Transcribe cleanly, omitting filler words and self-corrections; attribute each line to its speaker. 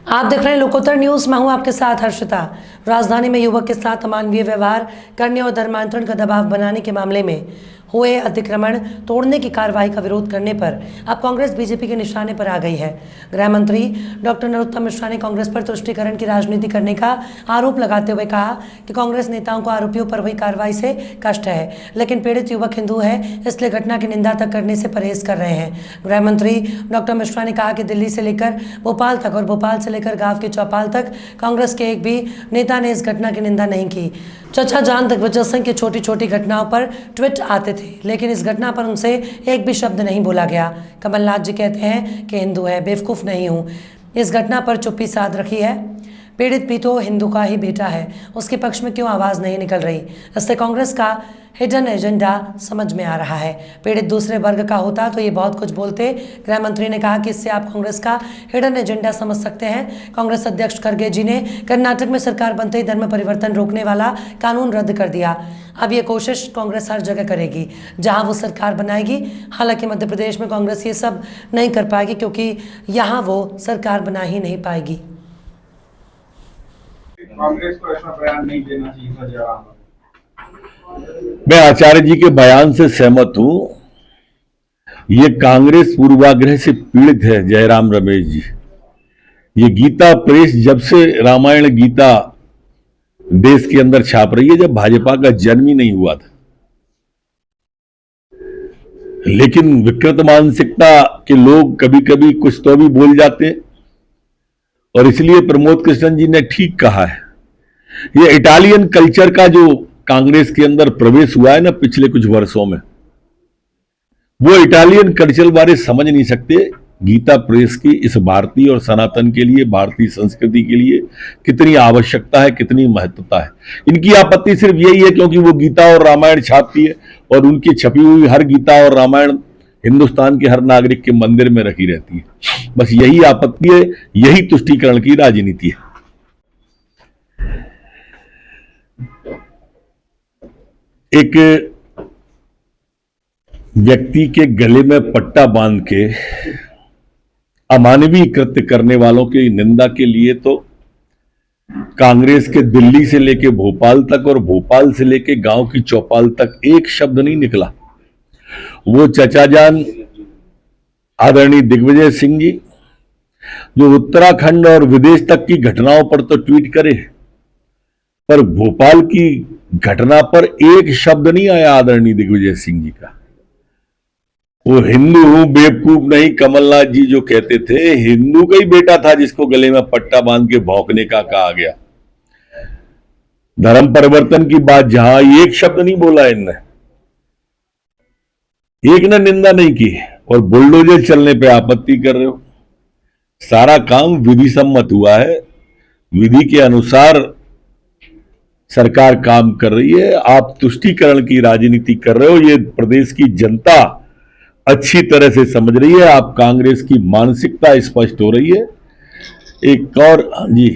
Speaker 1: आप देख रहे हैं लोकोत्तर न्यूज। मैं हूं आपके साथ हर्षिता। राजधानी में युवक के साथ अमानवीय व्यवहार करने और धर्मांतरण का दबाव बनाने के मामले में हुए अतिक्रमण तोड़ने की कार्रवाई का विरोध करने पर अब कांग्रेस बीजेपी के निशाने पर आ गई है। गृह मंत्री डॉक्टर नरोत्तम मिश्रा ने कांग्रेस पर तुष्टीकरण की राजनीति करने का आरोप लगाते हुए कहा कि कांग्रेस नेताओं को आरोपियों पर हुई कार्रवाई से कष्ट है, लेकिन पीड़ित युवक हिंदू है, इसलिए घटना की निंदा तक करने से परहेज कर रहे हैं। गृह मंत्री डॉक्टर मिश्रा ने कहा कि दिल्ली से लेकर भोपाल तक और भोपाल से लेकर गांव के चौपाल तक कांग्रेस के एक भी नेता ने इस घटना की निंदा नहीं की। चचा जान दिग्विजय सिंह की छोटी छोटी घटनाओं पर ट्वीट आते थे, लेकिन इस घटना पर उनसे एक भी शब्द नहीं बोला गया। कमलनाथ जी कहते हैं कि हिंदू है, बेवकूफ़ नहीं हूँ। इस घटना पर चुप्पी साध रखी है। पीड़ित भी तो हिंदू का ही बेटा है, उसके पक्ष में क्यों आवाज़ नहीं निकल रही? इससे कांग्रेस का हिडन एजेंडा समझ में आ रहा है। पीड़ित दूसरे वर्ग का होता तो ये बहुत कुछ बोलते। गृह मंत्री ने कहा कि इससे आप कांग्रेस का हिडन एजेंडा समझ सकते हैं। कांग्रेस अध्यक्ष खड़गे जी ने कर्नाटक में सरकार बनते ही धर्म परिवर्तन रोकने वाला कानून रद्द कर दिया। अब ये कोशिश कांग्रेस हर जगह करेगी जहां वो सरकार बनाएगी। हालांकि मध्य प्रदेश में कांग्रेस ये सब नहीं कर पाएगी, क्योंकि यहाँ वो सरकार बना ही नहीं पाएगी।
Speaker 2: कांग्रेस को ऐसा बयान नहीं देना चाहिए था जयराम।
Speaker 3: मैं आचार्य जी के बयान से सहमत हूं। ये कांग्रेस पूर्वाग्रह से पीड़ित है। जयराम रमेश जी, ये गीता प्रेस जब से रामायण गीता देश के अंदर छाप रही है, जब भाजपा का जन्म ही नहीं हुआ था, लेकिन विकृत मानसिकता के लोग कभी कभी कुछ तो भी बोल जाते हैं। और इसलिए प्रमोद कृष्णन जी ने ठीक कहा है, ये इटालियन कल्चर का जो कांग्रेस के अंदर प्रवेश हुआ है ना पिछले कुछ वर्षों में, वो इटालियन कल्चर बारे समझ नहीं सकते। गीता प्रेस की इस भारतीय और सनातन के लिए, भारतीय संस्कृति के लिए कितनी आवश्यकता है, कितनी महत्वता है। इनकी आपत्ति सिर्फ यही है क्योंकि वो गीता और रामायण छापती है और उनकी छपी हुई हर गीता और रामायण हिंदुस्तान के हर नागरिक के मंदिर में रखी रहती है। बस यही आपत्ति है, यही तुष्टीकरण की राजनीति है। एक व्यक्ति के गले में पट्टा बांध के अमानवीय कृत्य करने वालों की निंदा के लिए तो कांग्रेस के दिल्ली से लेके भोपाल तक और भोपाल से लेके गांव की चौपाल तक एक शब्द नहीं निकला। वो चचा जान आदरणीय दिग्विजय सिंह जी, जो उत्तराखंड और विदेश तक की घटनाओं पर तो ट्वीट करे, पर भोपाल की घटना पर एक शब्द नहीं आया आदरणीय दिग्विजय सिंह जी का। वो हिंदू हूं, बेवकूफ नहीं, कमलनाथ जी जो कहते थे, हिंदू का ही बेटा था जिसको गले में पट्टा बांध के भौंकने का कहा गया। धर्म परिवर्तन की बात जहां, एक शब्द नहीं बोला इनने, एक ने निंदा नहीं की, और बुलडोजर चलने पे आपत्ति कर रहे हो। सारा काम विधि सम्मत हुआ है, विधि के अनुसार सरकार काम कर रही है। आप तुष्टीकरण की राजनीति कर रहे हो, ये प्रदेश की जनता अच्छी तरह से समझ रही है। आप कांग्रेस की मानसिकता स्पष्ट हो रही है। एक और जी